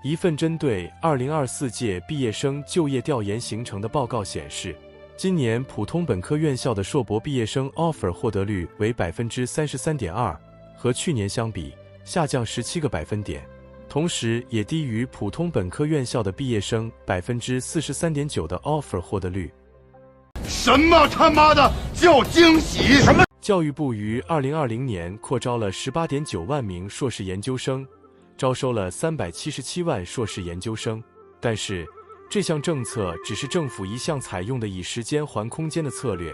一份针对2024届毕业生就业调研形成的报告显示，今年普通本科院校的硕博毕业生 offer 获得率为 33.2%， 和去年相比下降17个百分点，同时也低于普通本科院校的毕业生 43.9% 的 offer 获得率。什么他妈的叫惊喜？什么？教育部于2020年扩招了 18.9 万名硕士研究生，招收了377万硕士研究生，但是这项政策只是政府一项采用的以时间还空间的策略，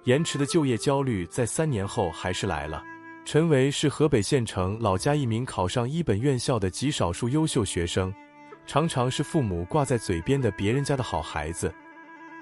延迟的就业焦虑在3年后还是来了。陈维是河北县城老家一名考上一本院校的极少数优秀学生，常常是父母挂在嘴边的别人家的好孩子。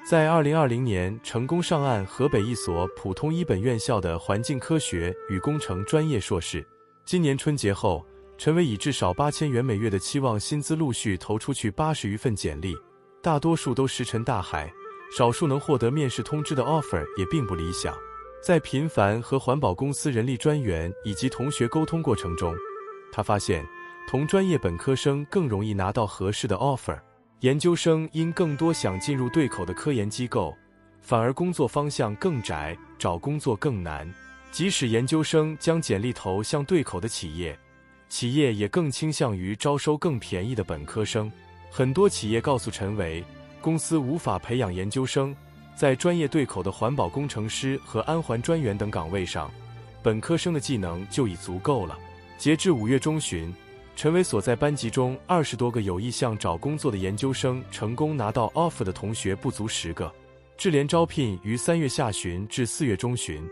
在2020年成功上岸河北一所普通一本院校的环境科学与工程专业硕士。今年春节后，陈维以至少8000元每月的期望薪资陆续投出去80余份简历，大多数都石沉大海，少数能获得面试通知的 offer 也并不理想。在频繁和环保公司人力专员以及同学沟通过程中，他发现同专业本科生更容易拿到合适的 offer， 研究生因更多想进入对口的科研机构，反而工作方向更窄，找工作更难。即使研究生将简历投向对口的企业，企业也更倾向于招收更便宜的本科生。很多企业告诉陈维，公司无法培养研究生，在专业对口的环保工程师和安环专员等岗位上，本科生的技能就已足够了。截至5月中旬，陈维所在班级中20多个有意向找工作的研究生成功拿到 offer 的同学不足10个。智联招聘于3月下旬至4月中旬，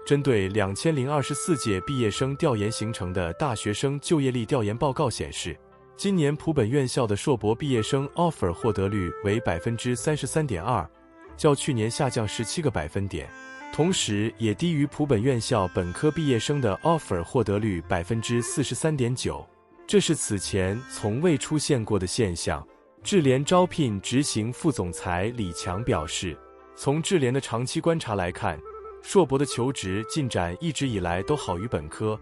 针对2024届毕业生调研形成的大学生就业力调研报告显示，今年普本院校的硕博毕业生 offer 获得率为 33.2%， 较去年下降17个百分点，同时也低于普本院校本科毕业生的 offer 获得率 43.9%， 这是此前从未出现过的现象。智联招聘执行副总裁李强表示，从智联的长期观察来看，硕博的求职进展一直以来都好于本科，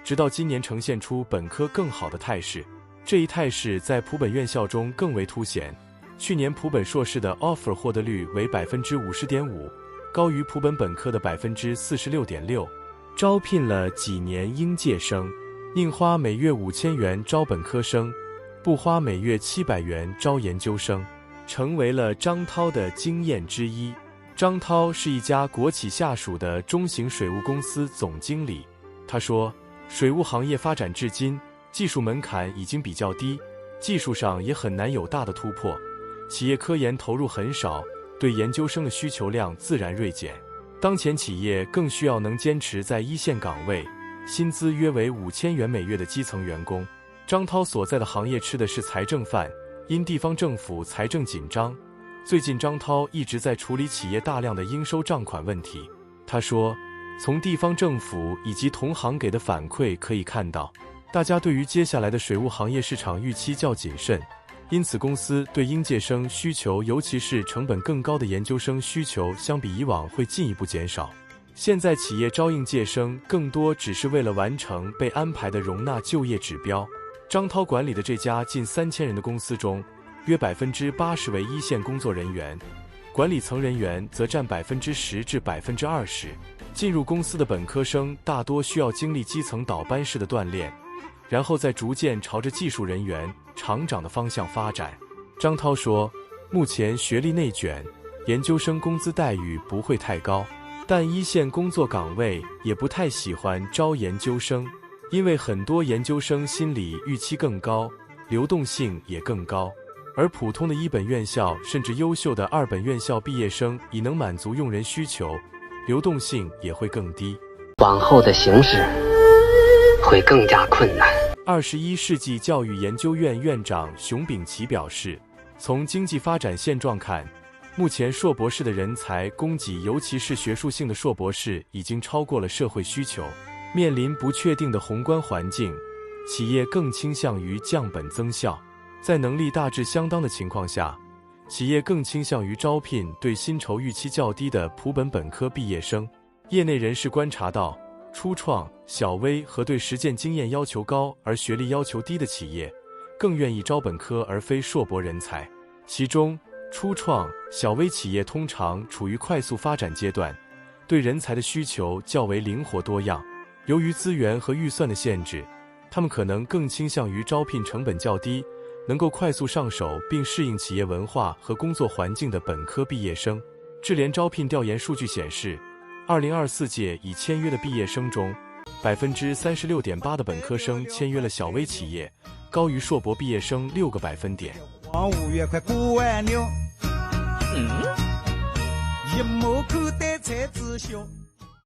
直到今年呈现出本科更好的态势。这一态势在普本院校中更为凸显，去年普本硕士的 offer 获得率为 50.5%， 高于普本本科的 46.6%。 招聘了几年应届生，宁花每月5000元招本科生，不花每月700元招研究生，成为了张涛的经验之一。张涛是一家国企下属的中型水务公司总经理。他说，水务行业发展至今，技术门槛已经比较低，技术上也很难有大的突破，企业科研投入很少，对研究生的需求量自然锐减。当前企业更需要能坚持在一线岗位，薪资约为5000元每月的基层员工。张涛所在的行业吃的是财政饭，因地方政府财政紧张，最近张涛一直在处理企业大量的应收账款问题。他说，从地方政府以及同行给的反馈可以看到，大家对于接下来的水务行业市场预期较谨慎，因此公司对应届生需求，尤其是成本更高的研究生需求，相比以往会进一步减少。现在企业招应届生更多只是为了完成被安排的容纳就业指标。张涛管理的这家近3000人的公司中，约 80% 为一线工作人员，管理层人员则占 10% 至 20%。 进入公司的本科生大多需要经历基层导班式的锻炼，然后再逐渐朝着技术人员、厂长的方向发展。张涛说，目前学历内卷，研究生工资待遇不会太高，但一线工作岗位也不太喜欢招研究生，因为很多研究生心理预期更高，流动性也更高，而普通的一本院校甚至优秀的2本院校毕业生已能满足用人需求，流动性也会更低，往后的形势会更加困难。21世纪教育研究院院长熊丙奇表示，从经济发展现状看，目前硕博士的人才供给，尤其是学术性的硕博士，已经超过了社会需求。面临不确定的宏观环境，企业更倾向于降本增效。在能力大致相当的情况下，企业更倾向于招聘对薪酬预期较低的普本本科毕业生。业内人士观察到，初创、小微和对实践经验要求高而学历要求低的企业，更愿意招本科而非硕博人才。其中，初创、小微企业通常处于快速发展阶段，对人才的需求较为灵活多样。由于资源和预算的限制，他们可能更倾向于招聘成本较低、能够快速上手并适应企业文化和工作环境的本科毕业生。智联招聘调研数据显示，2024届已签约的毕业生中，36.8%的本科生签约了小微企业，高于硕博毕业生6个百分点。5月快过完了，一亩口袋才知晓。